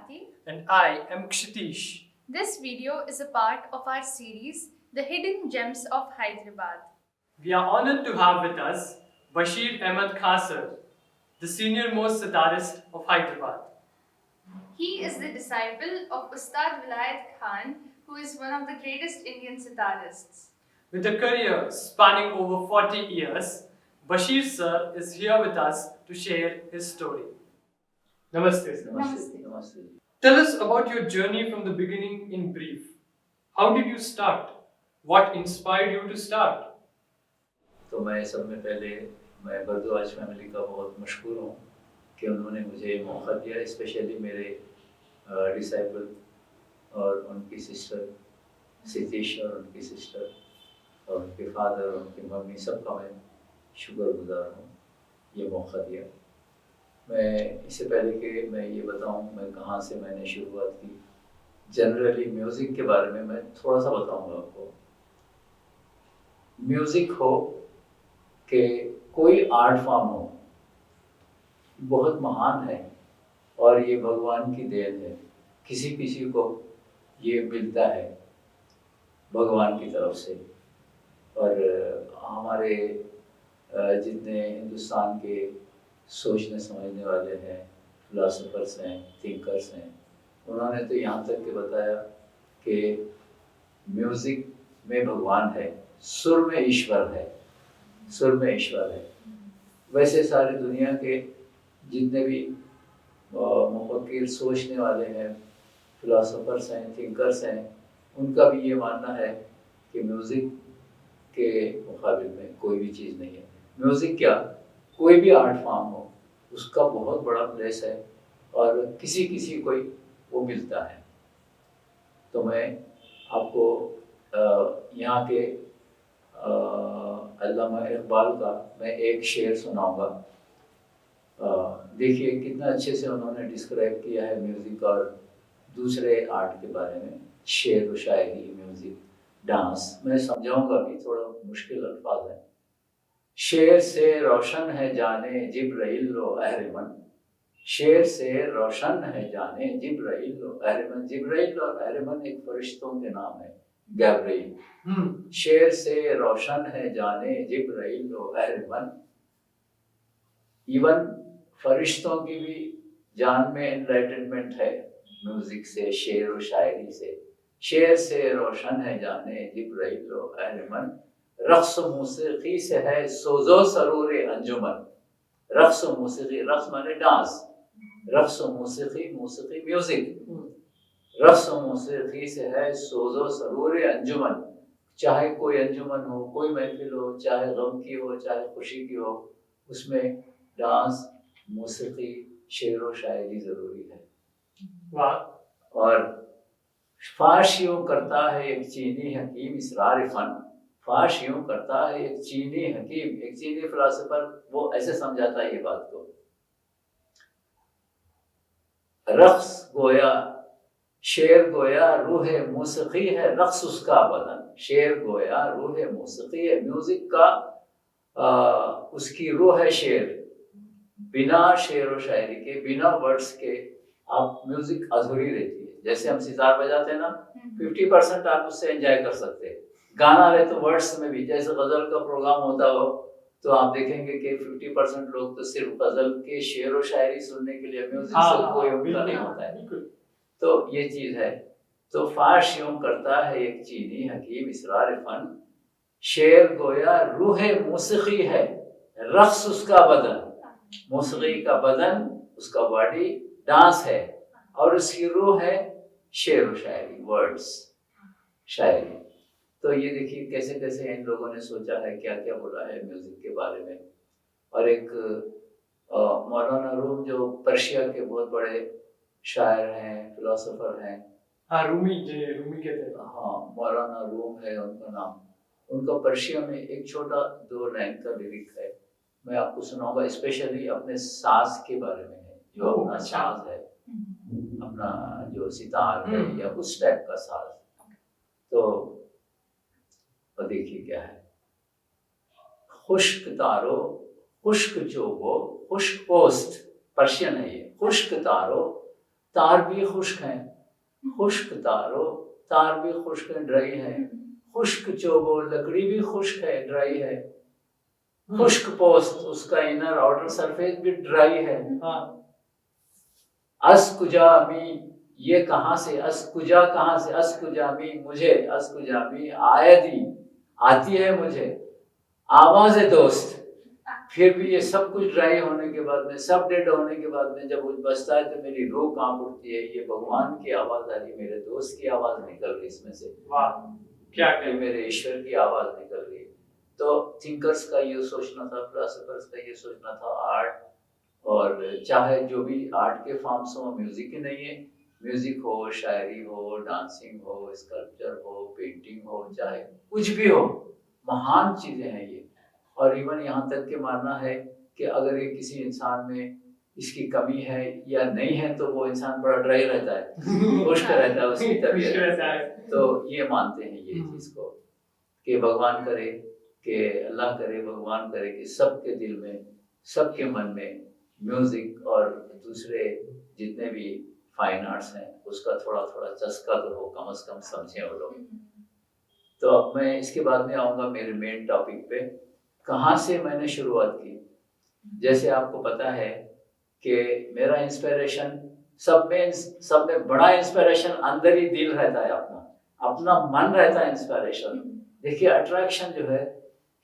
Karti. And I am Kshitish. This video is a part of our series, The Hidden Gems of Hyderabad. We are honored to have with us Bashir Ahmed Khasar, the senior most sitarist of Hyderabad. He is the disciple of Ustad Vilayat Khan, who is one of the greatest Indian sitarists. With a career spanning over 40 years, Bashir sir is here with us to share his story. Namaste, sir. Namaste. नमस्ते। Tell us about your journey from the beginning in brief. How did you start? What inspired you to start? तो मैं सब में पहले मैं Bharadwaj family का बहुत मशहूर हूँ कि उन्होंने मुझे मौका दिया, स्पेशली मेरे डिसाइपल और उनकी सिस्टर सितीश और उनकी सिस्टर और उनके फादर और उनकी मम्मी, सबका मैं शुक्रगुजार हूँ ये मौका दिया। मैं इससे पहले कि मैं ये बताऊँ मैं कहाँ से मैंने शुरुआत की, जनरली म्यूज़िक के बारे में मैं थोड़ा सा बताऊँगा आपको। म्यूज़िक हो कि कोई आर्ट फॉर्म हो, बहुत महान है और ये भगवान की देन है। किसी किसी को ये मिलता है भगवान की तरफ से। और हमारे जितने हिंदुस्तान के सोचने समझने वाले हैं, फिलोसोफर्स हैं, थिंकर्स हैं, उन्होंने तो यहाँ तक के बताया कि म्यूज़िक में भगवान है, सुर में ईश्वर है, सुर में ईश्वर है। वैसे सारी दुनिया के जितने भी मुफक्किर सोचने वाले हैं, फिलोसोफर्स हैं, थिंकर्स हैं, उनका भी ये मानना है कि म्यूज़िक के मुकाबिल में कोई भी चीज़ नहीं है। म्यूज़िक क्या, कोई भी आर्ट फॉर्म हो, उसका बहुत बड़ा प्लेस है और किसी किसी को वो मिलता है। तो मैं आपको यहाँ के अल्लामा इकबाल का मैं एक शेर सुनाऊंगा। देखिए कितना अच्छे से उन्होंने डिस्क्राइब किया है म्यूज़िक और दूसरे आर्ट के बारे में, शेर व शायरी, म्यूज़िक, डांस। मैं समझाऊंगा भी, थोड़ा मुश्किल अल्फाज है। शेर से रोशन है जाने जिब्राइल लो अहरमन, शेर से रोशन है जाने जिब्राइल लो अहरमन। जिब्राइल और अहरमन एक फरिश्तों के नाम है, गैब्राइल। शेर से रोशन है जाने जिब्राइल लो अहरमन। इवन फरिश्तों की भी जान में एनलाइटनमेंट है म्यूजिक से, शेर और शायरी से। शेर से रोशन है जाने जिब्राइल लो अहरमन, रक्स मौसीकी से है सोजो सरूर अंजुमन। रक्स मौसीकी, रक्स माने डांस, रक्स मौसीकी, मौसीकी म्यूजिक। रक्स मौसीकी से है सोजो सरूर अंजुमन। चाहे कोई अंजुमन हो, कोई महफिल हो, चाहे गम की हो, चाहे खुशी की हो, उसमें डांस, मौसीकी, शेर व शायरी जरूरी है। वाह। और फाश यूं करता है एक चीनी हकीम इसरार फन, फाश यूं करता है एक चीनी हकीम, एक चीनी फिलोसोफर, वो ऐसे समझाता है ये बात को। रक्स गोया शेर गोया रूह मौसीकी है, रक्स उसका बदन। शेर गोया रूह मौसीकी है, म्यूजिक का उसकी रूह है शेर। बिना शेर और शायरी के, बिना वर्ड्स के आप म्यूजिक अधूरी रहती है। जैसे हम सितार बजाते हैं ना, 50% आप उससे एंजॉय कर सकते हैं। गाना रहे तो वर्ड्स में भी, जैसे गजल का प्रोग्राम होता हो तो आप देखेंगे कि 50% लोग तो सिर्फ गजल के शेर और शायरी सुनने के लिए, म्यूजिक से कोई उनका नहीं होता है। तो ये चीज है। तो फाश यूं करता है एक चीनी हकीम इसरार फन, शेर गोया रूह मौसीकी है, रक्स उसका बदन। मौसीकी का बदन, उसका बॉडी डांस है, और उसकी रूह है शेर और शायरी, वर्ड्स, शायरी। तो ये देखिए कैसे कैसे इन लोगों ने सोचा है, क्या क्या बोला है म्यूजिक के बारे में। और एक मौलाना रूम जो पर्शिया के बहुत बड़े शायर हैं, फिलोसोफर हैं, हाँ, रूमी कहते हैं। हाँ, मौलाना रूम है उनका नाम। उनका पर्शिया में एक छोटा 2 लाइन का लिरिक है, मैं आपको सुनाऊंगा। स्पेशली अपने साज के बारे में है, जो अपना साज है, अपना जो सितार है या उस टाइप का साज। तो देखिए क्या है। खुश्क तारो खुश्क चोबो खुश्क पोस्ट, पर्शियन है ये। खुश्क तारो तार भी खुश्क हैं, खुश्क तारो, तार भी खुश्क है, ड्राई है, खुश्क चोबो, लकड़ी भी खुश्क है, ड्राई है, खुश्क पोस्ट, उसका इनर आउटर सरफेस भी ड्राई है। हाँ। अस्कुजामी, ये कहाँ से, अस्कुजा कहाँ से, अस्कुजामी मुझे, अस्कुजामी आयदी, आती है मुझे, आवाज़ दोस्त। फिर भी ये सब कुछ ड्राई होने के बाद में, सब डेड होने के बाद में जब वो बजता है तो मेरी रूह कांप उठती है, ये भगवान की आवाज़ आ रही, मेरे दोस्त की आवाज़ निकल रही इसमें से, वाह, क्या ये मेरे ईश्वर की आवाज़ निकल रही है। तो थिंकर्स का ये सोचना था, फिलोसोफर्स का ये सोचना था, आर्ट, और चाहे जो भी आर्ट के फॉर्म्स हो, म्यूजिक ही नहीं है, म्यूजिक हो, शायरी हो, डांसिंग हो, स्कल्पचर हो, पेंटिंग हो, चाहे कुछ भी हो, महान चीज़ें हैं ये। और इवन यहाँ तक के मानना है कि अगर ये किसी इंसान में इसकी कमी है या नहीं है तो वो इंसान बड़ा ड्राई रहता है, खुश्क रहता है उसकी तबीयत। तो ये मानते हैं ये चीज़ को कि भगवान करे, कि अल्लाह करे, भगवान करे कि सबके दिल में, सबके मन में म्यूजिक और दूसरे जितने भी फाइन आर्ट्स हैं उसका थोड़ा थोड़ा चस्का तो हो, कम से कम समझें वो लोग। तो अब मैं इसके बाद में आऊँगा मेरे मेन टॉपिक पे, कहाँ से मैंने शुरुआत की। जैसे आपको पता है कि मेरा इंस्पिरेशन सब में बड़ा इंस्पिरेशन अंदर ही दिल रहता है, अपना मन रहता है इंस्पिरेशन। देखिए अट्रैक्शन जो है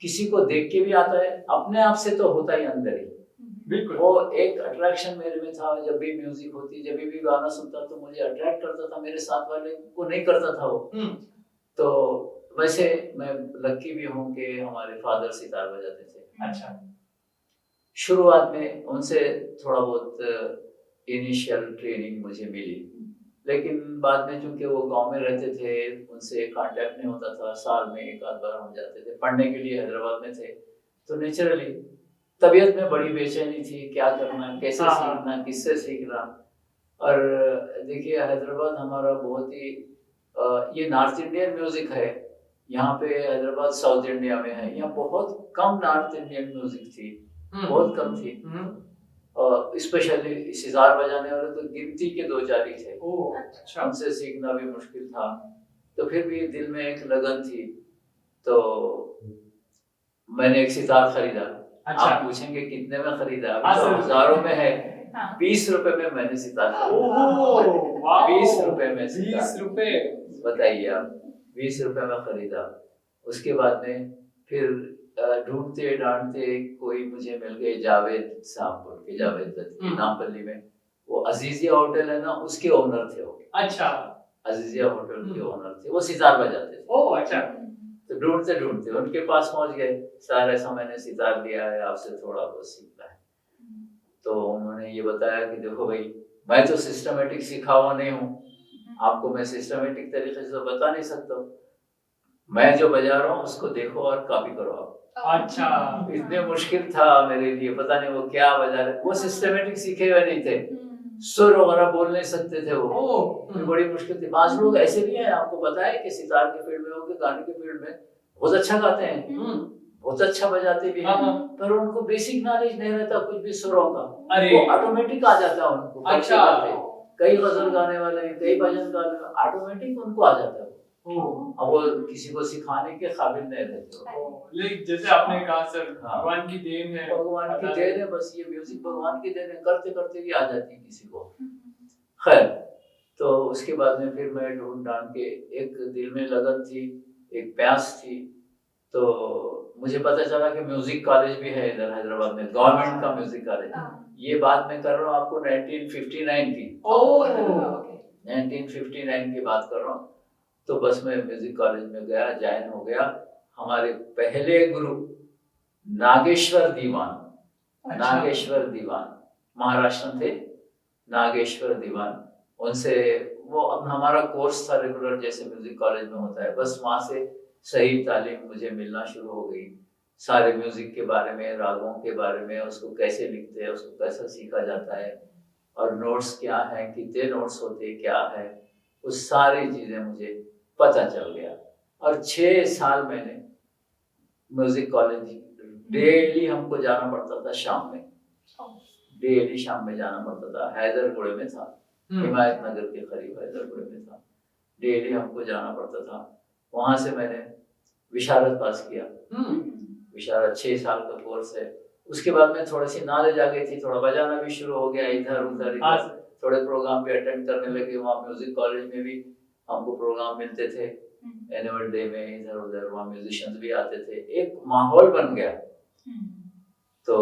किसी को देख के भी आता है, अपने आप से तो होता ही अंदर ही। बिल्कुल। वो एक अट्रैक्शन मेरे में था, जब भी म्यूजिक होती, जब भी गाना सुनता तो मुझे अट्रैक्ट करता था, मेरे साथ वाले को नहीं करता था वो। तो वैसे मैं लकी भी हूँ कि हमारे फादर सितार बजाते थे। अच्छा। शुरुआत में उनसे थोड़ा बहुत इनिशियल ट्रेनिंग मुझे मिली, लेकिन बाद में चूंकि वो गांव में रहते थे, उनसे कांटेक्ट नहीं होता था, साल में एक आध बार हम जाते थे, पढ़ने के लिए हैदराबाद में थे, तो नेचुरली तबीयत में बड़ी बेचैनी थी, क्या करना, कैसे सीखना, किससे सीखना। और देखिए हैदराबाद हमारा बहुत ही ये नॉर्थ इंडियन म्यूजिक है, यहाँ पे हैदराबाद साउथ इंडिया में है, यहाँ बहुत कम नॉर्थ इंडियन म्यूजिक थी, बहुत कम थी। स्पेशली सितार बजाने वाले तो गिनती के दो चार ही थे, अच्छा। उनसे सीखना भी मुश्किल था। तो फिर भी दिल में एक लगन थी, तो मैंने एक सितार खरीदा। अच्छा। आप पूछेंगे कितने में खरीदा, अभी तो हजारों में है। 20 रुपए में मैंने सितार खरीदा। 20 रुपए में सितार, 20 रुपए, बताइए आप, 20 रुपए में खरीदा। उसके बाद में फिर ढूंढते ढांढते कोई मुझे मिल गए, जावेद साहब बोल के, जावेद दत्त नामपल्ली में, वो अजीजिया होटल है ना, उसके ओनर थे वो। अच्छा। अजीजिया होटल के ओनर थे, वो सितार बजाते थे। ओह अच्छा। तो ढूंढते ढूंढते उनके पास पहुंच गए, सर ऐसा मैंने सितार लिया है, आपसे थोड़ा बहुत सीखना है। तो उन्होंने ये बताया कि देखो भाई, मैं तो सिस्टमेटिक सिखा हुआ नहीं हूँ, आपको मैं सिस्टमेटिक तरीके से तो बता नहीं सकता, मैं जो बजा रहा हूँ उसको देखो और कॉपी करो आप। अच्छा। इतने मुश्किल था मेरे लिए, पता नहीं वो क्या बजा रहे, वो सिस्टमेटिक सीखे हुए नहीं थे, सुर वगैरह बोल नहीं सकते थे वो, बड़ी मुश्किल थी। पांच लोग ऐसे भी हैं, आपको पता है कि सितार के फील्ड में हो कि गाने के फील्ड में बहुत अच्छा गाते हैं, बहुत अच्छा बजाते भी हैं, पर उनको बेसिक नॉलेज नहीं रहता कुछ भी सुरों का, वो ऑटोमेटिक आ जाता है उनको। अच्छा। कई गजल गाने वाले, कई भजन गाने वाले, ऑटोमेटिक उनको आ जाता है, अब वो किसी को सिखाने के काबिल नहीं रहते। लेकिन जैसे आपने कहा सर, भगवान की देन है, भगवान की देन है, बस ये म्यूजिक भगवान की देन है, करते करते भी आ जाती है किसी को। खैर, तो उसके बाद में फिर मैं ढूंढ ढांड के, एक दिल में लगन थी, एक प्यास थी, तो मुझे पता चला कि म्यूजिक कॉलेज भी है इधर हैदराबाद में, गवर्नमेंट का म्यूजिक कॉलेज। ये बात मैं कर रहा हूँ आपको 1959 की, 1959 की बात कर रहा हूँ। तो बस मैं म्यूजिक कॉलेज में गया, ज्वाइन हो गया। हमारे पहले गुरु नागेश्वर दीवान, नागेश्वर दीवान महाराष्ट्र थे, नागेश्वर दीवान, उनसे वो अब हमारा कोर्स था रेगुलर जैसे म्यूजिक कॉलेज में होता है, बस वहाँ से सही तालीम मुझे मिलना शुरू हो गई, सारे म्यूजिक के बारे में, रागों के बारे में, उसको कैसे लिखते हैं, उसको कैसा सीखा जाता है, और नोट्स क्या है, कितने नोट्स होते, क्या है, उस सारी चीजें मुझे पता चल गया। और 6 साल मैंने म्यूजिक कॉलेज, डेली हमको जाना पड़ता था शाम में, डेली शाम में जाना पड़ता था, हैदरगुड़े में था, हिमायत नगर के करीब हैदरपुर में था। डेली हमको जाना पड़ता था। वहाँ से मैंने विशारद पास किया। विशारद 6 साल का कोर्स है। उसके बाद में थोड़ी सी नॉलेज आ गई थी, थोड़ा बजाना भी शुरू हो गया, इधर उधर थोड़े प्रोग्राम भी अटेंड करने लगे। वहाँ म्यूजिक कॉलेज में भी हमको प्रोग्राम मिलते थे, एनुअल डे में इधर उधर, वहाँ म्यूजिशियंस भी आते थे, एक माहौल बन गया। तो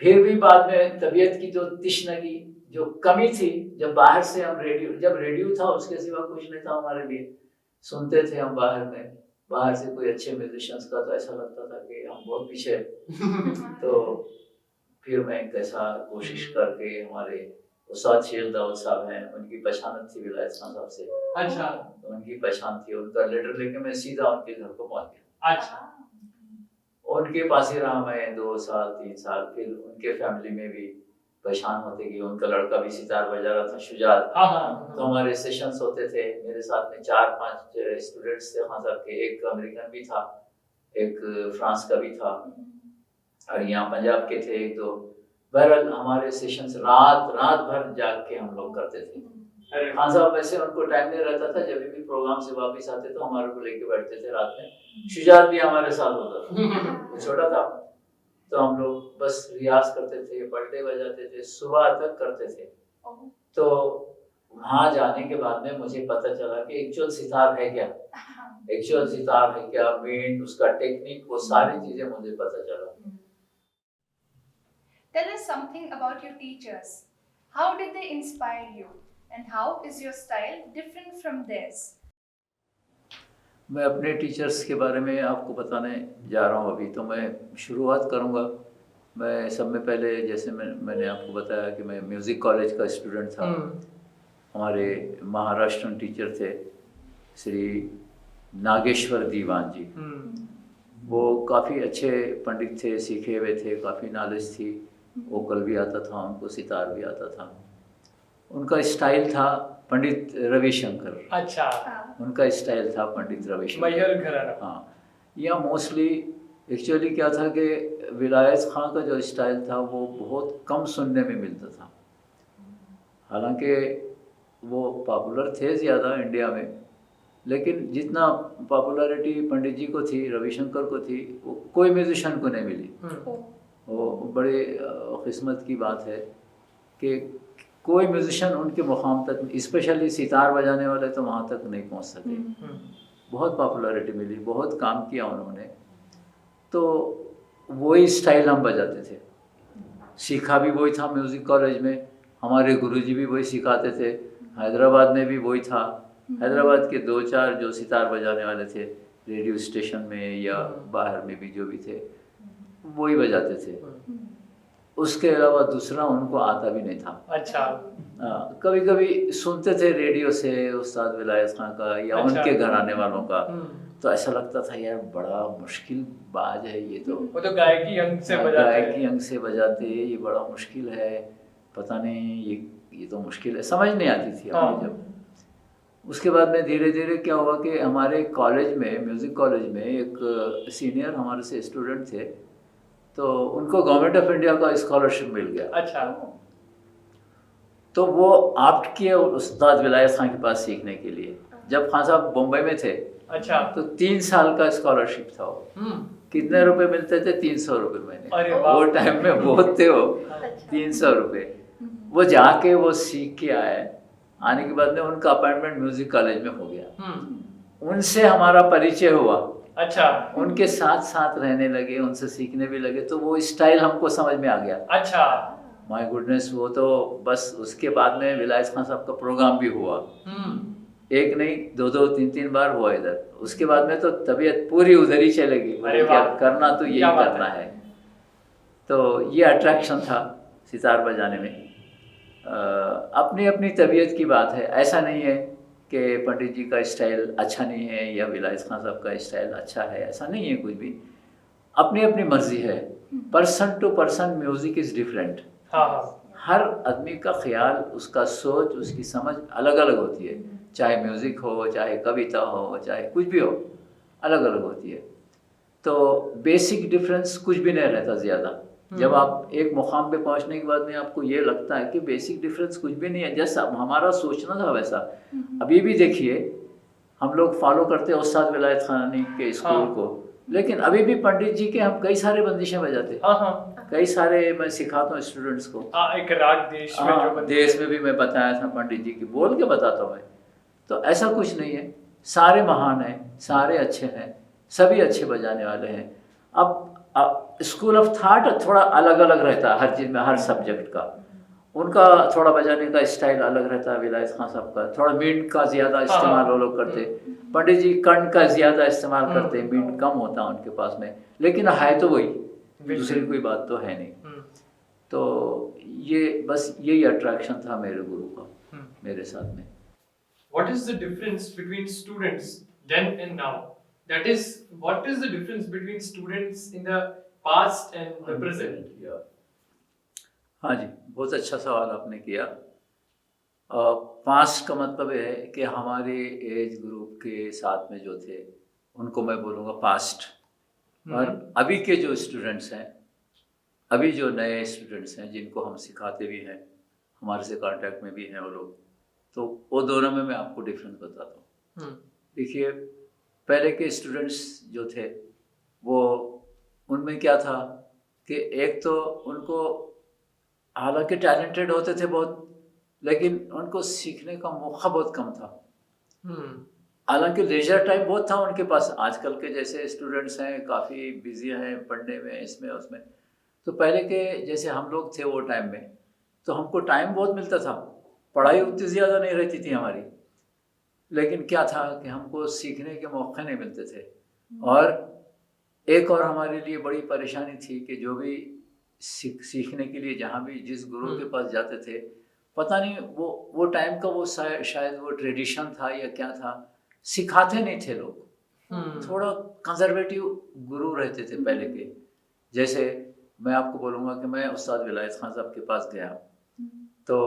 फिर भी बाद में तबीयत की जो तिश्नगी, जो कमी थी, जब बाहर से हम रेडियो था उसके सिवा कुछ नहीं था हमारे लिए, सुनते थे हम बाहर से कोई अच्छे म्यूजिशियंस का, तो ऐसा लगता था कि हम बहुत पीछे। तो फिर मैं कैसा कोशिश करके, हमारे उस्ताद शेख दाऊद साहब हैं, उनकी पहचान थी विलायत खान साहब से। अच्छा। तो उनकी पहचान थी, उनका लेटर लेके मैं सीधा उनके घर को पहुंच गया। अच्छा। उनके पास ही रहा मैं 2 साल 3 साल। फिर उनके फैमिली में भी पहचान होते गई। उनका लड़का भी सितार बजा रहा था, शुजात। तो हमारे सेशंस होते थे। मेरे साथ में 4-5 स्टूडेंट्स थे वहाँ साहब के, एक अमेरिकन भी था, एक फ्रांस का भी था, और यहाँ पंजाब के थे 1-2। बहरहाल हमारे सेशंस रात भर जाग के हम लोग करते थे। खान साहब वैसे उनको टाइम नहीं रहता था, जब भी प्रोग्राम से वापस आते तो हमारे को लेके बैठते थे रात में। शुजात भी हमारे साथ होता था, वो छोटा था, तो हम लोग बस रियाज करते थे, बर्थडे बजाते थे, सुबह तक करते थे। तो वहाँ जाने के बाद में मुझे पता चला कि एक्चुअल सितार है क्या, एक्चुअल सितार है क्या, बीट, उसका टेक्निक, वो सारी चीजें मुझे पता चला। Tell us something about your teachers. How did they inspire you? And how is your style different from theirs? मैं अपने टीचर्स के बारे में आपको बताने जा रहा हूँ अभी। तो मैं शुरुआत करूँगा, मैं सब में पहले, जैसे मैंने आपको बताया कि मैं म्यूज़िक कॉलेज का स्टूडेंट था। हमारे महाराष्ट्रन टीचर थे श्री नागेश्वर दीवान जी। वो काफ़ी अच्छे पंडित थे, सीखे हुए थे, काफ़ी नॉलेज थी, वोकल भी आता था उनको, सितार भी आता था। उनका स्टाइल था पंडित रविशंकर। अच्छा। उनका स्टाइल था पंडित रविशंकर, मयूर घराना। हाँ, या मोस्टली एक्चुअली क्या था कि विलायत खान का जो स्टाइल था वो बहुत कम सुनने में मिलता था। हालांकि वो पॉपुलर थे ज़्यादा इंडिया में, लेकिन जितना पॉपुलैरिटी पंडित जी को थी, रविशंकर को थी, वो कोई म्यूजिशियन को नहीं मिली। वो बड़े किस्मत की बात है कि कोई म्यूजिशियन उनके मुकाम तक, स्पेशली सितार बजाने वाले, तो वहाँ तक नहीं पहुँच सके। बहुत पॉपुलैरिटी मिली, बहुत काम किया उन्होंने। तो वही स्टाइल हम बजाते थे, सीखा भी वही था म्यूज़िक कॉलेज में, हमारे गुरुजी भी वही सिखाते थे। हैदराबाद में भी वही था। हैदराबाद के 2-4 जो सितार बजाने वाले थे, रेडियो स्टेशन में या बाहर में भी जो भी थे, वही बजाते थे। उसके अलावा दूसरा उनको आता भी नहीं था। अच्छा। कभी कभी सुनते थे रेडियो से उस्ताद विलायत खान का या अच्छा। उनके घराने वालों का, तो ऐसा लगता था यार बड़ा मुश्किल बाज है ये तो। वो तो गायकी अंग से बजाते हैं। गायकी अंग से बजाते, ये बड़ा मुश्किल है, पता नहीं ये तो मुश्किल है, समझ नहीं आती थी हमें जब। उसके बाद में धीरे धीरे क्या हुआ कि हमारे कॉलेज में, म्यूज़िक कॉलेज में, एक सीनियर हमारे से स्टूडेंट थे, तो उनको गवर्नमेंट ऑफ इंडिया का स्कॉलरशिप मिल गया। अच्छा। तो वो ऑप्ट किए उस्ताद विलायत खान के पास सीखने के लिए। जब खान साहब बम्बई में थे, अच्छा, तो 3 साल का स्कॉलरशिप था वो। कितने रुपए मिलते थे? 300 रुपए महीने। अरे वाह। वो टाइम में बहुत थे वो। 300 रुपए वो जाके वो सीख के आए। आने के बाद में उनका अपॉइंटमेंट म्यूजिक कॉलेज में हो गया। उनसे हमारा परिचय हुआ। अच्छा। उनके साथ साथ रहने लगे, उनसे सीखने भी लगे, तो वो स्टाइल हमको समझ में आ गया। अच्छा। माय गुडनेस, वो तो बस उसके बाद में विलायत खान साहब का प्रोग्राम भी हुआ। एक नहीं, 2-3 बार हुआ इधर। उसके बाद में तो तबीयत पूरी उधर ही चलेगी। क्या करना, तो यही करना है। तो ये अट्रैक्शन था सितार बजाने में। अपनी अपनी तबीयत की बात है। ऐसा नहीं है कि पंडित जी का स्टाइल अच्छा नहीं है या विलायत खान साहब का स्टाइल अच्छा है, ऐसा नहीं है कुछ भी। अपनी अपनी मर्जी है। Person to person music is different. हर आदमी का ख्याल, उसका सोच, उसकी समझ अलग अलग होती है। चाहे म्यूजिक हो, चाहे कविता हो, चाहे कुछ भी हो, अलग अलग होती है। तो बेसिक डिफरेंस कुछ भी नहीं रहता ज़्यादा। जब आप एक मुकाम पे पहुंचने के बाद में आपको ये लगता है कि बेसिक डिफरेंस कुछ भी नहीं है, जैसा हमारा सोचना था वैसा। अभी भी देखिए हम लोग फॉलो करते हैं उस्ताद विलायत खानी के स्कूल को, लेकिन अभी भी पंडित जी के हम कई सारे बंदिशें बजाते, कई सारे मैं सिखाता हूँ स्टूडेंट्स को। एक राग देश में जो देश में भी मैं बताया था पंडित जी की, बोल के बताता हूँ मैं। तो ऐसा कुछ नहीं है, सारे महान हैं, सारे अच्छे हैं, सभी अच्छे बजाने वाले हैं। अब स्कूल ऑफ थॉट थोड़ा अलग अलग रहता है हर चीज़ में, हर सब्जेक्ट का उनका थोड़ा बजाने का स्टाइल अलग रहता है। विलायत खान साहब का थोड़ा मीट का ज़्यादा इस्तेमाल वो लोग करते, पंडित जी कर्ण का ज़्यादा इस्तेमाल करते, मीट कम होता है उनके पास में, लेकिन है तो वही, दूसरी कोई बात तो है नहीं। तो ये बस यही अट्रैक्शन था मेरे गुरु का मेरे साथ में। What is the difference between students then and now? That is, what is the difference between students in the past and the present? हाँ जी, बहुत अच्छा सवाल आपने किया। पास्ट का मतलब है कि हमारे एज ग्रुप के साथ में जो थे उनको मैं बोलूँगा पास्ट, और अभी के जो स्टूडेंट्स हैं, अभी जो नए स्टूडेंट्स हैं जिनको हम सिखाते भी हैं, हमारे से कांटेक्ट में भी हैं वो लोग, तो वो दोनों में मैं आपको डिफरेंस बताता हूँ। देखिए पहले के स्टूडेंट्स जो थे वो उनमें क्या था कि एक तो उनको हालांकि टैलेंटेड होते थे बहुत, लेकिन उनको सीखने का मौका बहुत कम था। हालांकि लेजर टाइम बहुत था उनके पास, आजकल के जैसे स्टूडेंट्स हैं काफ़ी बिजी हैं पढ़ने में, इसमें उसमें। तो पहले के जैसे हम लोग थे वो टाइम में, तो हमको टाइम बहुत मिलता था, पढ़ाई उतनी ज़्यादा नहीं रहती थी हमारी, लेकिन क्या था कि हमको सीखने के मौके नहीं मिलते थे। और एक और हमारे लिए बड़ी परेशानी थी कि जो भी सीखने के लिए जहाँ भी जिस गुरु के पास जाते थे, पता नहीं वो टाइम का वो शायद वो ट्रेडिशन था या क्या था, सिखाते नहीं थे लोग, थोड़ा कंजर्वेटिव गुरु रहते थे पहले के। जैसे मैं आपको बोलूँगा कि मैं उस्ताद विलायत खान साहब के पास गया, तो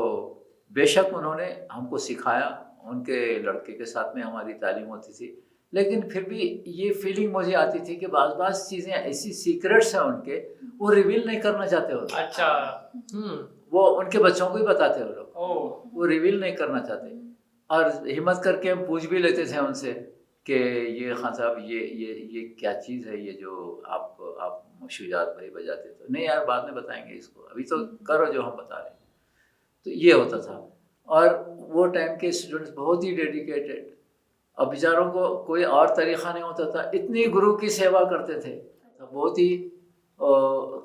बेशक उन्होंने हमको सिखाया, उनके लड़के के साथ में हमारी तालीम होती थी, लेकिन फिर भी ये फीलिंग मुझे आती थी कि बाज़ चीज़ें ऐसी सीक्रेट्स हैं उनके, वो रिवील नहीं करना चाहते वो लोग। अच्छा। वो उनके बच्चों को ही बताते वो लोग, वो रिवील नहीं करना चाहते। और हिम्मत करके हम पूछ भी लेते थे उनसे कि ये खान साहब ये क्या चीज़ है ये जो आप शुजात भाई बजाते थे? नहीं यार बाद में बताएंगे इसको, अभी तो करो जो हम बता रहे हैं। तो ये होता था। और वो टाइम के स्टूडेंट्स बहुत ही डेडिकेटेड, अब बेचारों को कोई और तरीक़ा नहीं होता था, इतनी गुरु की सेवा करते थे, बहुत ही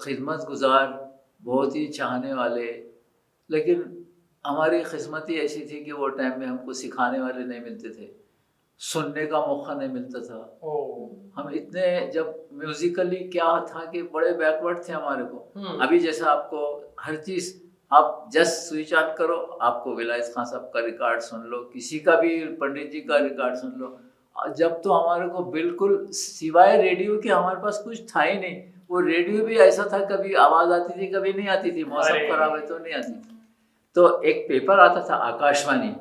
खिदमत गुजार, बहुत ही चाहने वाले। लेकिन हमारी किस्मत ही ऐसी थी कि वो टाइम में हमको सिखाने वाले नहीं मिलते थे, सुनने का मौका नहीं मिलता था। हम इतने जब म्यूजिकली क्या था कि बड़े बैकवर्ड थे हमारे को। अभी जैसा आपको हर चीज़ आप जस्ट स्विच ऑन करो, आपको विलायत खान साहब का रिकॉर्ड सुन लो, किसी का भी पंडित जी का रिकॉर्ड सुन लो। जब तो हमारे को बिल्कुल सिवाय रेडियो के हमारे पास कुछ था ही नहीं। वो रेडियो भी ऐसा था, कभी आवाज़ आती थी कभी नहीं आती थी, मौसम खराब है तो नहीं आती थी। तो एक पेपर आता था आकाशवाणी,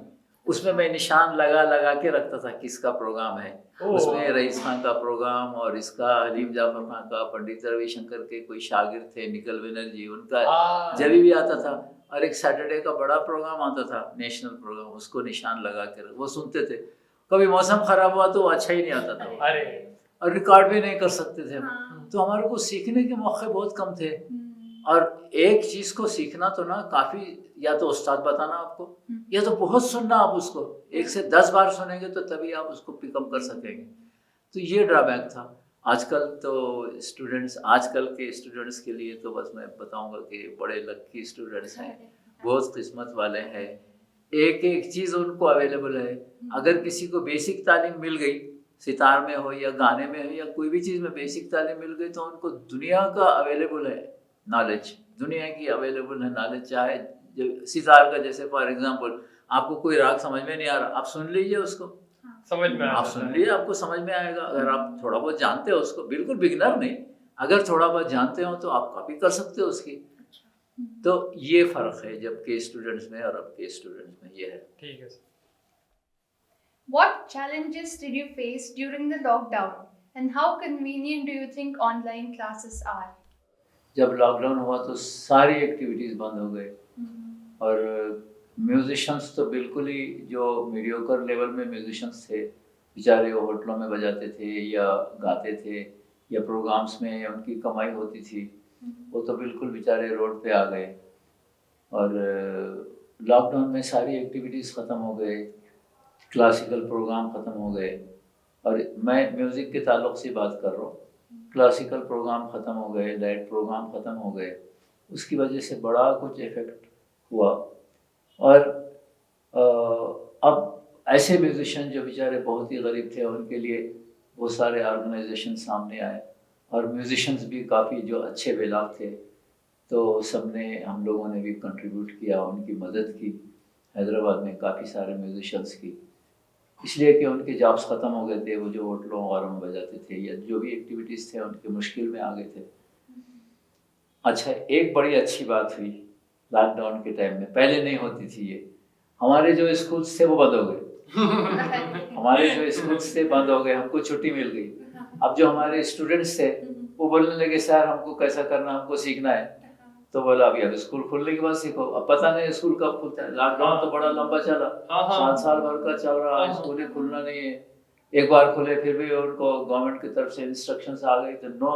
उसमें मैं निशान लगा के रखता था किसका प्रोग्राम है। उसमें रईस खान का प्रोग्राम और इसका हलीम जाफर खान का, पंडित रविशंकर के कोई शागिर्द थे निकल बनर्जी, उनका जब भी आता था। और एक सैटरडे का बड़ा प्रोग्राम आता था, नेशनल प्रोग्राम, उसको निशान लगा के वो सुनते थे। कभी मौसम खराब हुआ तो अच्छा ही नहीं आता था, और रिकॉर्ड भी नहीं कर सकते थे। तो हमारे को सीखने के मौके बहुत कम थे। और एक चीज़ को सीखना तो ना काफ़ी, या तो उस्ताद बताना आपको, या तो बहुत सुनना आप उसको 1 से 10 बार सुनेंगे तो तभी आप उसको पिकअप कर सकेंगे। तो ये ड्रॉबैक था। आजकल तो आजकल के स्टूडेंट्स के लिए तो बस मैं बताऊंगा कि बड़े लकी स्टूडेंट्स हैं, बहुत किस्मत वाले हैं, एक चीज़ उनको अवेलेबल है। अगर किसी को बेसिक तालीम मिल गई, सितार में हो या गाने में हो या कोई भी चीज़ में बेसिक तालीम मिल गई, तो उनको दुनिया का अवेलेबल है नॉलेज, दुनिया की अवेलेबल है नॉलेज। चाहे सितार का, जैसे फॉर एग्जांपल आपको कोई राग समझ में नहीं आ रहा, आप सुन लीजिए उसको, समझ में आप सुन लीजिए, आपको समझ में आएगा। अगर आप थोड़ा बहुत जानते हो उसको, बिल्कुल बिगिनर नहीं, अगर थोड़ा बहुत जानते हो तो आप कॉपी कर सकते हो उसकी। तो ये फ़र्क है जब के स्टूडेंट्स में और अब के स्टूडेंट्स में, ये है। ठीक है। What challenges did you face during the lockdown, and how convenient do you think online classes are? जब लॉकडाउन हुआ तो सारी एक्टिविटीज़ बंद हो गए और म्यूजिशंस तो बिल्कुल ही जो मीडियोकर लेवल में म्यूजिशंस थे बेचारे वो होटलों में बजाते थे या गाते थे या प्रोग्राम्स में उनकी कमाई होती थी, वो तो बिल्कुल बेचारे रोड पे आ गए। और लॉकडाउन में सारी एक्टिविटीज़ ख़त्म हो गए, क्लासिकल प्रोग्राम ख़त्म हो गए। और मैं म्यूज़िक के ताल्लुक़ से बात कर रहा हूँ, क्लासिकल प्रोग्राम ख़त्म हो गए, लाइट प्रोग्राम ख़त्म हो गए, उसकी वजह से बड़ा कुछ इफ़ेक्ट हुआ। और अब ऐसे म्यूजिशियन जो बेचारे बहुत ही गरीब थे उनके लिए वो सारे ऑर्गेनाइजेशन सामने आए और म्यूजिशियंस भी काफ़ी जो अच्छे बेलाग थे, तो सबने हम लोगों ने भी कंट्रीब्यूट किया, उनकी मदद की। हैदराबाद में काफ़ी सारे म्यूजिशियंस की, इसलिए कि उनके जॉब्स ख़त्म हो गए थे, वो जो होटलों वगैरह में बजाते थे या जो भी एक्टिविटीज़ थे उनके मुश्किल में आ गए थे। अच्छा, एक बड़ी अच्छी बात हुई लॉकडाउन के टाइम में, पहले नहीं होती थी ये, हमारे जो स्कूल्स थे वो बंद हो गए। हमारे जो स्कूल्स थे बंद हो गए, हमको छुट्टी मिल गई। अब जो हमारे स्टूडेंट्स थे वो बोलने लगे सर हमको कैसा करना, हमको सीखना है। तो बोला अभी स्कूल खुलने के बाद सीखो। अब पता नहीं स्कूल कब खुलता है, लॉकडाउन तो बड़ा लंबा चला, 7 साल भर का चल रहा, स्कूल ही खुलना नहीं है। एक बार खुले फिर भी उनको गवर्नमेंट की तरफ से इंस्ट्रक्शंस आ गई तो नो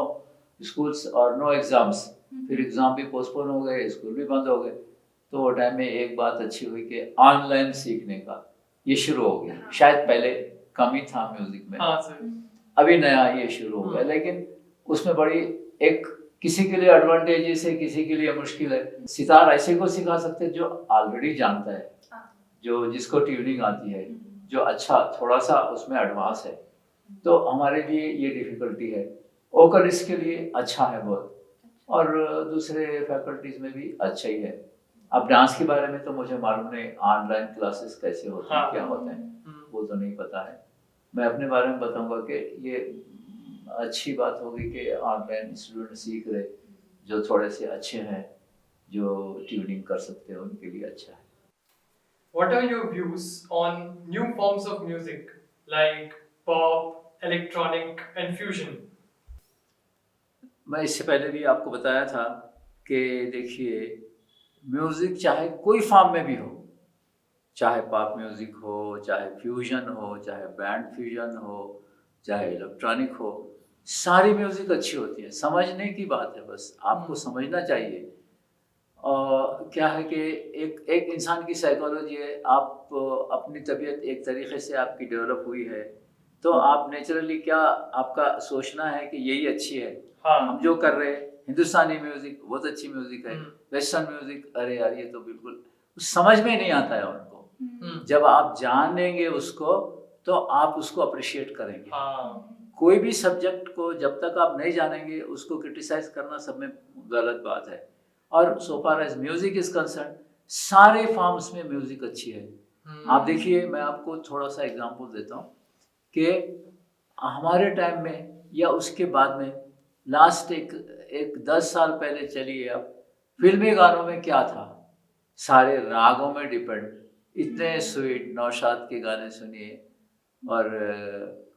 स्कूल्स और नो एग्जाम्स, फिर एग्जाम भी पोस्टपोन हो गए, स्कूल भी बंद हो गए। तो वो टाइम में एक बात अच्छी हुई कि ऑनलाइन सीखने का ये शुरू हो गया। शायद पहले कम ही था म्यूजिक में, अभी नया ये शुरू हो गया, लेकिन उसमें बड़ी एक किसी के लिए एडवांटेजेस है, किसी के लिए मुश्किल है। सितार ऐसे को सिखा सकते हैं जो ऑलरेडी जानता है, जो जिसको ट्यूनिंग आती है, जो अच्छा थोड़ा सा उसमें एडवांस है, तो हमारे लिए ये डिफिकल्टी है। वोकलिस्ट के लिए अच्छा है बहुत, और दूसरे फैकल्टीज में भी अच्छा ही है। अब डांस के बारे में तो मुझे मालूम नहीं ऑनलाइन क्लासेस कैसे होते हैं, क्या होते हैं, वो तो नहीं पता है। मैं अपने बारे में बताऊंगा कि ये अच्छी बात होगी कि ऑनलाइन स्टूडेंट सीख रहे, जो थोड़े से अच्छे हैं, जो ट्यूनिंग कर सकते हैं, उनके लिए अच्छा है। What are your views on new forms of music like pop, electronic and fusion? मैं इससे पहले भी आपको बताया था कि देखिए म्यूज़िक चाहे कोई फॉर्म में भी हो, चाहे पॉप म्यूज़िक हो, चाहे फ्यूजन हो, चाहे बैंड फ्यूजन हो, चाहे इलेक्ट्रॉनिक हो, सारी म्यूज़िक अच्छी होती है। समझने की बात है, बस आपको समझना चाहिए। क्या है कि एक इंसान की साइकोलॉजी है, आप अपनी तबीयत एक तरीके से आपकी डेवलप हुई है, तो आप नेचुरली क्या आपका सोचना है कि यही अच्छी है। हम जो कर रहे हैं, हिंदुस्तानी म्यूज़िक बहुत अच्छी म्यूज़िक है, वेस्टर्न म्यूज़िक अरे यार ये तो बिल्कुल समझ में नहीं आता है उनको। जब आप जानेंगे उसको तो आप उसको अप्रिशिएट करेंगे। कोई भी सब्जेक्ट को जब तक आप नहीं जानेंगे उसको क्रिटिसाइज करना सब में गलत बात है। और so far as music is concerned, सारे फॉर्म्स में म्यूजिक अच्छी है। आप देखिए, मैं आपको थोड़ा सा एग्जांपल देता हूँ कि हमारे टाइम में या उसके बाद में लास्ट एक 10 साल पहले चलिए, अब फिल्मी गानों में क्या था, सारे रागों में डिपेंड, इतने स्वीट नौशाद के गाने सुनिए और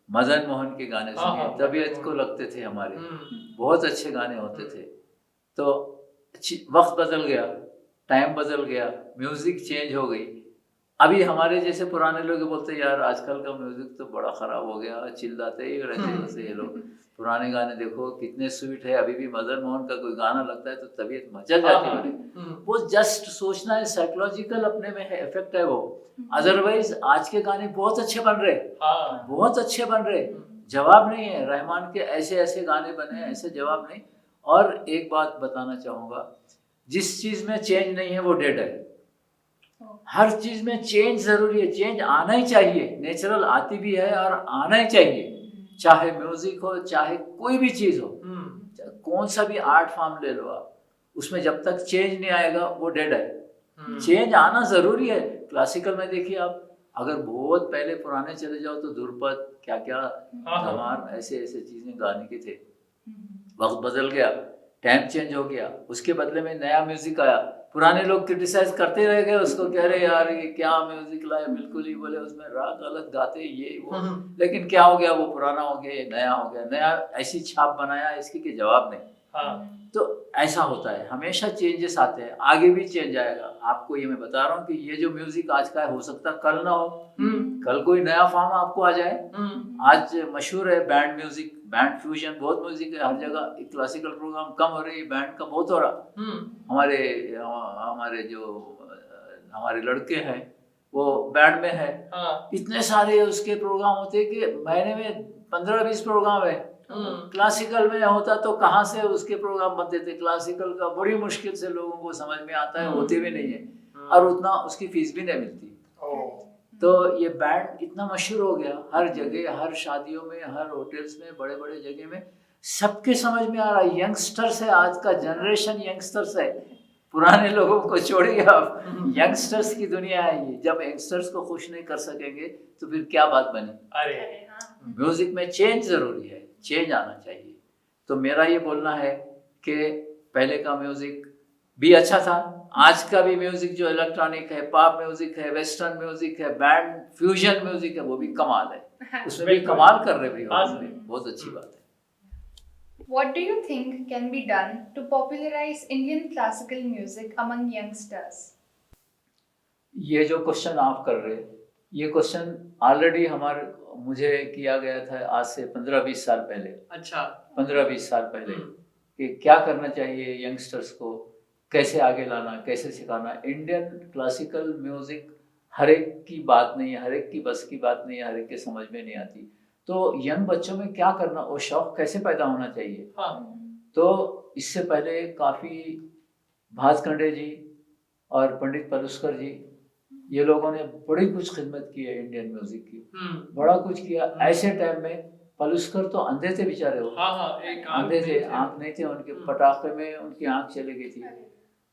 मदन मोहन के गाने सुनिए, तबीयत को लगते थे हमारे, बहुत अच्छे गाने होते थे। तो वक्त बदल गया, टाइम बदल गया, म्यूजिक चेंज हो गई। अभी हमारे जैसे पुराने लोग बोलते यार आजकल का म्यूजिक तो बड़ा खराब हो गया, चिल्लाते ही रहते वैसे ये लोग। पुराने गाने देखो कितने स्वीट है, अभी भी मदन मोहन का कोई गाना लगता है तो तबीयत मचल जाती है। वो जस्ट सोचना है, साइकोलॉजिकल अपने में है, इफेक्ट है वो। अदरवाइज आज के गाने बहुत अच्छे बन रहे, बहुत अच्छे बन रहे, जवाब नहीं है। रहमान के ऐसे ऐसे गाने बने, ऐसे जवाब नहीं। और एक बात बताना चाहूँगा, जिस चीज़ में चेंज नहीं है वो डेड है। हर चीज़ में चेंज ज़रूरी है, चेंज आना ही चाहिए, नेचुरल आती भी है और आना ही चाहिए। चाहे म्यूज़िक हो, चाहे कोई भी चीज़ हो, कौन सा भी आर्ट फॉर्म ले लो आप, उसमें जब तक चेंज नहीं आएगा वो डेड है। चेंज आना ज़रूरी है। क्लासिकल में देखिए आप, अगर बहुत पहले पुराने चले जाओ तो ध्रुपद क्या क्या धमार ऐसे ऐसे चीज़ें गाने के थे। वक्त बदल गया, टाइम चेंज हो गया, उसके बदले में नया म्यूजिक आया। पुराने लोग क्रिटिसाइज करते रह गए उसको, कह रहे यार ये क्या म्यूजिक लाए, बिल्कुल ही बोले उसमें राग गलत गाते ये वो। लेकिन क्या हो गया, वो पुराना हो गया, ये नया हो गया, नया ऐसी छाप बनाया इसकी कि जवाब नहीं। हाँ तो ऐसा होता है, हमेशा चेंजेस आते हैं, आगे भी चेंज आएगा। आपको ये मैं बता रहा हूँ कि ये जो म्यूजिक आज का है, हो सकता है कल ना हो, कल कोई नया फॉर्म आपको आ जाए। आज मशहूर है बैंड म्यूजिक, बैंड फ्यूजन, बहुत म्यूजिक है हर जगह। क्लासिकल प्रोग्राम कम हो रही है, बैंड का बहुत हो रहा। हमारे हमारे जो हमारे लड़के हैं वो बैंड में है, इतने सारे उसके प्रोग्राम होते हैं कि महीने में 15-20 प्रोग्राम है। क्लासिकल में होता तो कहाँ से उसके प्रोग्राम बनते थे? क्लासिकल का बड़ी मुश्किल से लोगों को समझ में आता है, होते भी नहीं है, और उतना उसकी फीस भी नहीं मिलती। तो ये बैंड इतना मशहूर हो गया हर जगह, हर शादियों में, हर होटल्स में, बड़े बड़े जगह में, सबके समझ में आ रहा है। यंगस्टर्स है, आज का जनरेशन यंगस्टर्स है, पुराने लोगों को छोड़िए आप, यंगस्टर्स की दुनिया है ये। जब यंगस्टर्स को खुश नहीं कर सकेंगे तो फिर क्या बात बनी? अरे म्यूजिक में चेंज जरूरी है, चेंज आना चाहिए। तो मेरा ये बोलना है कि पहले का म्यूजिक भी अच्छा था, आज का भी म्यूजिक जो इलेक्ट्रॉनिक है, पॉप म्यूजिक है, वेस्टर्न म्यूजिक है, बैंड फ्यूजन म्यूजिक है, वो भी कमाल है, उसमें भी कमाल कर रहे भी हो, बहुत अच्छी बात है। What do you think can be done to popularize Indian classical music among youngsters? ये जो क्वेश्चन आप कर रहे, ये क्वेश्चन ऑलरेडी मुझे किया गया था आज से 15-20 साल पहले। अच्छा 15-20 साल पहले कि क्या करना चाहिए यंगस्टर्स को, कैसे आगे लाना, कैसे सिखाना। इंडियन क्लासिकल म्यूजिक हर एक की बात नहीं है, हर एक की बस की बात नहीं है, हर एक के समझ में नहीं आती। तो यंग बच्चों में क्या करना और शौक कैसे पैदा होना चाहिए? तो इससे पहले काफ़ी भास्कंडे जी और पंडित पलुस्कर जी, ये लोगों ने बड़ी कुछ खिदमत की है इंडियन म्यूजिक की, बड़ा कुछ किया। ऐसे टाइम में पलुस्कर तो अंधे थे बेचारे, वो अंधे थे, आंख नहीं थे उनके, पटाखे में उनकी आंख चली गई थी।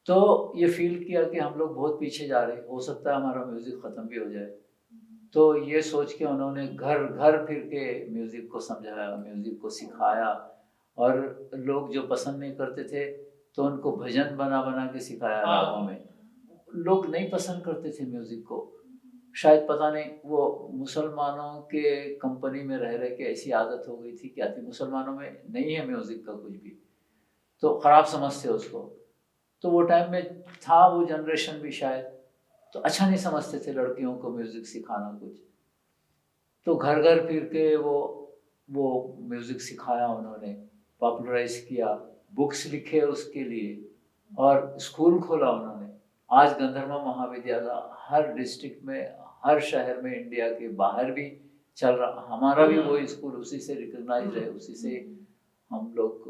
तो ये फील किया कि हम लोग बहुत पीछे जा रहे, हो सकता है हमारा म्यूजिक खत्म भी हो जाए। तो ये सोच के उन्होंने घर घर फिर के म्यूजिक को समझाया, म्यूजिक को सिखाया, और लोग जो पसंद नहीं करते थे तो उनको भजन बना बना के सिखाया रागों में। लोग नहीं पसंद करते थे म्यूजिक को, शायद पता नहीं वो मुसलमानों के कंपनी में रह रहे के ऐसी आदत हो गई थी, क्या थी, मुसलमानों में नहीं है म्यूजिक का कुछ भी, तो खराब समझते उसको। तो वो टाइम में था वो जनरेशन भी शायद, तो अच्छा नहीं समझते थे लड़कियों को म्यूजिक सिखाना कुछ। तो घर घर फिर के वो म्यूजिक सिखाया उन्होंने, पॉपुलराइज किया, बुक्स लिखे उसके लिए, और स्कूल खोला उन्होंने। आज गंधर्व महाविद्यालय हर डिस्ट्रिक्ट में, हर शहर में, इंडिया के बाहर भी चल रहा। हमारा भी वो स्कूल उसी से रिकॉग्नाइज है, उसी से हम लोग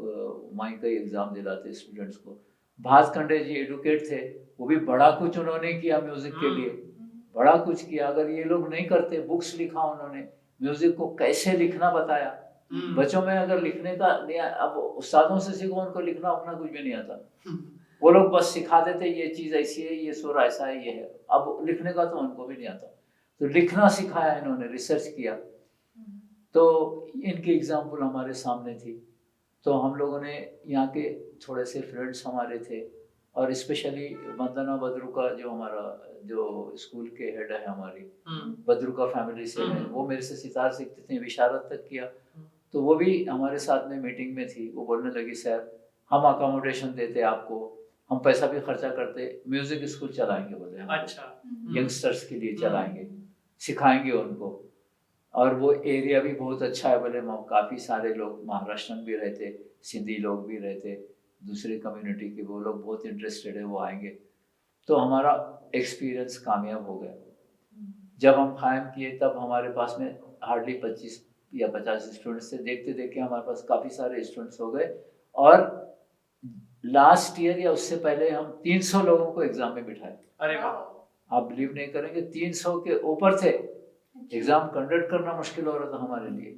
वहीं का एग्जाम दिलाते स्टूडेंट्स को। भास्कंडे जी एडुकेट थे, वो भी बड़ा कुछ उन्होंने किया म्यूजिक के लिए, बड़ा कुछ किया। अगर ये लोग नहीं करते, बुक्स लिखा उन्होंने, म्यूजिक को कैसे लिखना बताया बच्चों में। अगर लिखने का नहीं, अब उस्तादों से सीखो, उनको लिखना उतना कुछ भी नहीं आता, वो लोग बस सिखा देते ये चीज़ ऐसी है, ये सुर ऐसा है, ये है। अब लिखने का तो उनको भी नहीं आता, तो लिखना सिखाया इन्होंने, रिसर्च किया। तो इनकी एग्जाम्पल हमारे सामने थी। तो हम लोगों ने, यहाँ के थोड़े से फ्रेंड्स हमारे थे, और स्पेशली वंदना बद्रुका जो हमारा जो स्कूल के हेड है हमारी, बद्रुका फैमिली से है, वो मेरे से सितार सीखते थे, विशारद तक किया। तो वो भी हमारे साथ में मीटिंग में थी। वो बोलने लगी, सर हम अकोमोडेशन देते आपको, हम पैसा भी खर्चा करते, म्यूजिक स्कूल चलाएंगे, बोले हम। अच्छा, यंगस्टर्स के लिए चलाएंगे, सिखाएंगे उनको। और वो एरिया भी बहुत अच्छा है, बोले काफ़ी सारे लोग महाराष्ट्रन भी रहते, सिंधी लोग भी रहते, दूसरे कम्युनिटी के, वो लोग बहुत इंटरेस्टेड है, वो आएंगे। तो हमारा एक्सपीरियंस कामयाब हो गया। जब हम कायम किए तब हमारे पास में हार्डली 25 या 50 स्टूडेंट्स थे। देखते देखते हमारे पास काफ़ी सारे स्टूडेंट्स हो गए, और लास्ट ईयर या उससे पहले हम 300 लोगों को एग्जाम में बिठाए। अरे वाह, आप बिलीव नहीं करेंगे, 300 के ऊपर थे। एग्जाम कंडक्ट करना मुश्किल हो रहा था हमारे लिए,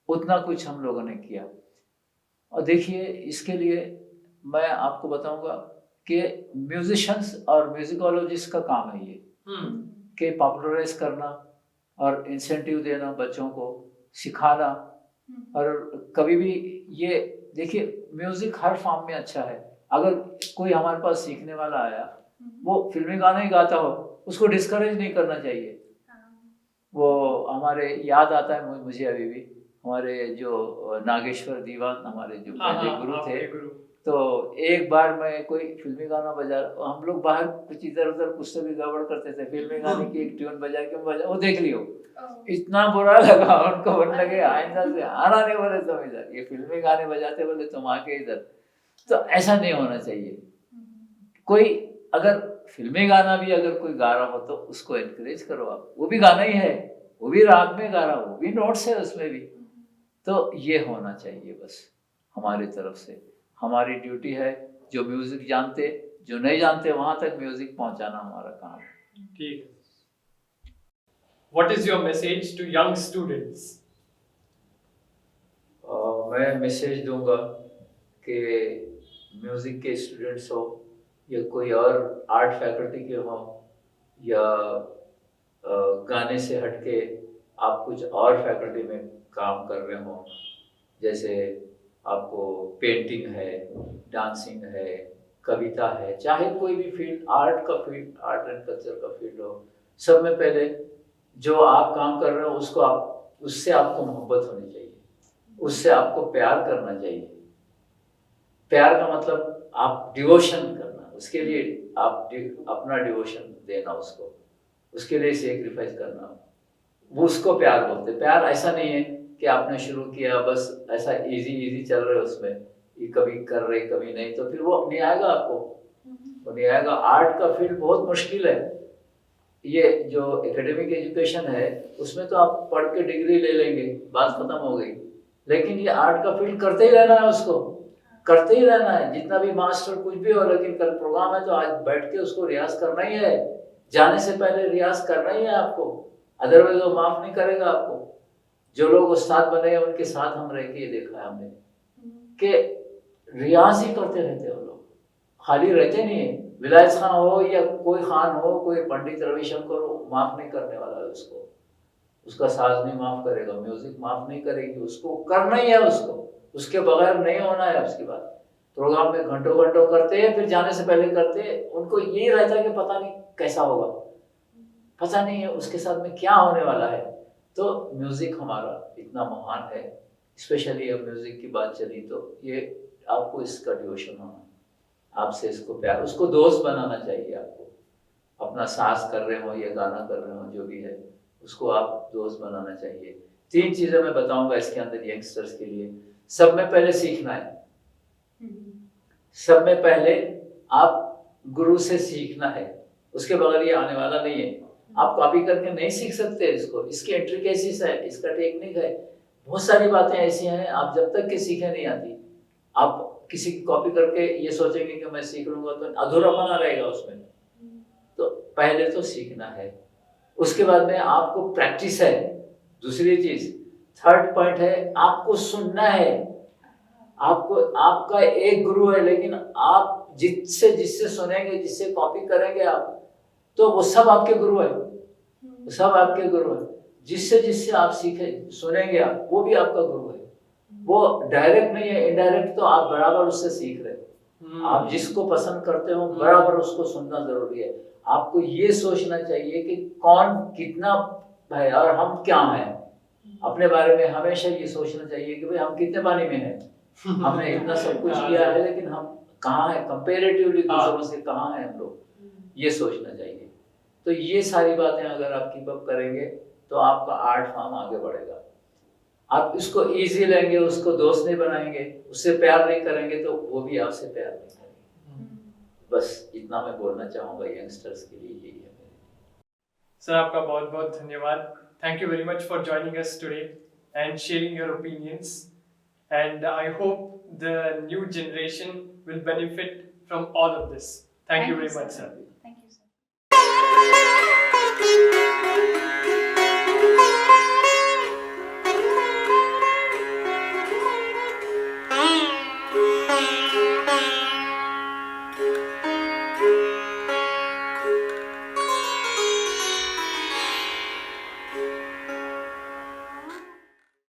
उतना कुछ हम लोगों ने किया। और देखिए, इसके लिए मैं आपको बताऊंगा कि म्यूजिशियंस और म्यूजिकोलॉजिस्ट का काम है ये, कि पॉपुलराइज करना और इंसेंटिव देना, बच्चों को सिखाना। और कभी भी ये देखिए, म्यूजिक हर फॉर्म में अच्छा है। अगर कोई हमारे पास सीखने वाला आया, वो फिल्मी गाना ही गाता हो, उसको डिस्करेज नहीं करना चाहिए। वो हमारे याद आता है मुझे अभी भी, हमारे जो नागेश्वर दीवान, हमारे जो पहले गुरु थे, तो एक बार मैं कोई फिल्मी गाना बजा, हम लोग बाहर कुछ इधर उधर कुछ तो भी गड़बड़ करते थे, फिल्मी गाने की एक ट्यून बजा के बजा, वो देख लियो, इतना बुरा लगा उनको, बोलने लगे आइंदा से आना नहीं बोले तुम इधर, ये फिल्मी गाने बजाते बोले तुम आके इधर। तो ऐसा नहीं होना चाहिए। कोई अगर फिल्मी गाना भी अगर कोई गा रहा हो तो उसको एनकरेज करो आप, वो भी गाना ही है, वो भी राग में गा रहा, वो भी नोट्स है उसमें भी। तो ये होना चाहिए बस हमारी तरफ से, हमारी ड्यूटी है। जो म्यूजिक जानते, जो नहीं जानते वहां तक म्यूजिक पहुंचाना हमारा काम है। ठीक है। What is your message to young students? मैं मैसेज दूंगा कि म्यूजिक के स्टूडेंट्स हो या कोई और आर्ट फैकल्टी के हो या गाने से हटके आप कुछ और फैकल्टी में काम कर रहे हो, जैसे आपको पेंटिंग है, डांसिंग है, कविता है, चाहे कोई भी फील्ड, आर्ट का फील्ड, आर्ट एंड कल्चर का फील्ड हो, सब में पहले जो आप काम कर रहे हो उसको आप, उससे आपको मोहब्बत होनी चाहिए, उससे आपको प्यार करना चाहिए। प्यार का मतलब आप डिवोशन करना, उसके लिए आप अपना डिवोशन देना, उसको उसके लिए सेक्रीफाइस करना, वो उसको प्यार बोलते। प्यार ऐसा नहीं है कि आपने शुरू किया बस ऐसा इजी चल रहे उसमें, ये कभी कर रहे कभी नहीं, तो फिर वो नहीं आएगा आपको, वो नहीं आएगा। आर्ट का फील्ड बहुत मुश्किल है। ये जो एकेडमिक एजुकेशन है उसमें तो आप पढ़ के डिग्री ले लेंगे, बात खत्म हो गई, लेकिन ये आर्ट का फील्ड करते ही रहना है, उसको करते ही रहना है, जितना भी मास्टर कुछ भी हो, लेकिन कल प्रोग्राम है तो आज बैठ के उसको रियाज करना ही है, जाने से पहले रियाज करना ही है आपको, अदरवाइज वो माफ नहीं करेगा आपको। जो लोग उस्ताद बने हैं उनके साथ हम रह के ये देखा है हमने कि रियाज ही करते रहते हैं वो लोग, खाली रहते नहीं है। विलायत खान हो या कोई खान हो, कोई पंडित रविशंकर हो, माफ नहीं करने वाला है उसको, उसका साज नहीं माफ करेगा, म्यूजिक माफ नहीं करेगी, उसको करना ही है, उसको उसके बगैर नहीं होना है। उसकी बात प्रोग्राम में घंटों घंटों करते हैं, फिर जाने से पहले करते हैं, उनको यही रहता है कि पता नहीं कैसा होगा, पता नहीं है उसके साथ में क्या होने वाला है। तो म्यूजिक हमारा इतना महान है, स्पेशली अब म्यूजिक की बात चली तो ये आपको इसका डिवोशन होना, आपसे इसको प्यार, उसको दोस्त बनाना चाहिए आपको। अपना साज कर रहे हो या गाना कर रहे हो, जो भी है उसको आप दोस्त बनाना चाहिए। 3 चीजें मैं बताऊंगा इसके अंदर यंगस्टर्स के लिए। सब में पहले सीखना है, सब में पहले आप गुरु से सीखना है, उसके बगैर ये आने वाला नहीं है। आप कॉपी करके नहीं सीख सकते इसको, इसकी इंट्रिकेसीज है, इसका टेक्निक है, बहुत सारी बातें ऐसी हैं आप जब तक कि सीखे नहीं आती। आप किसी की कॉपी करके ये सोचेंगे कि मैं सीख लूंगा तो अधूरापना रहेगा उसमें। तो पहले तो सीखना है, उसके बाद में आपको प्रैक्टिस है। दूसरी चीज, थर्ड पॉइंट है आपको सुनना है। आपको, आपका एक गुरु है, लेकिन आप जिससे सुनेंगे, जिससे कॉपी करेंगे आप, तो वो सब आपके गुरु है, वो सब आपके गुरु है। जिससे आप सीखे सुनेंगे आप, वो भी आपका गुरु है। वो डायरेक्ट नहीं है, इनडायरेक्ट तो आप बराबर उससे सीख रहे। आप जिसको पसंद करते हो बराबर उसको सुनना जरूरी है। आपको ये सोचना चाहिए कि कौन कितना है और हम क्या हैं। अपने बारे में हमेशा ये सोचना चाहिए कि भाई हम कितने पानी में हैं, हमने इतना सब कुछ किया है, लेकिन हम कहाँ हैं कंपेरेटिवली दूसरों से, कहाँ हैं हम लोग, ये सोचना चाहिए। तो ये सारी बातें अगर आप कीप अप करेंगे तो आपका आर्ट फॉर्म आगे बढ़ेगा। आप इसको इजी लेंगे, उसको दोस्त नहीं बनाएंगे, उससे प्यार नहीं करेंगे तो वो भी आपसे प्यार नहीं करेंगे। बस इतना मैं बोलना चाहूँगा यंगस्टर्स के लिए, यही है। सर आपका बहुत बहुत धन्यवाद। Thank you very much for joining us today and sharing your opinions. And I hope the new generation will benefit from all of this. Thank you very much, sir. Thank you, sir.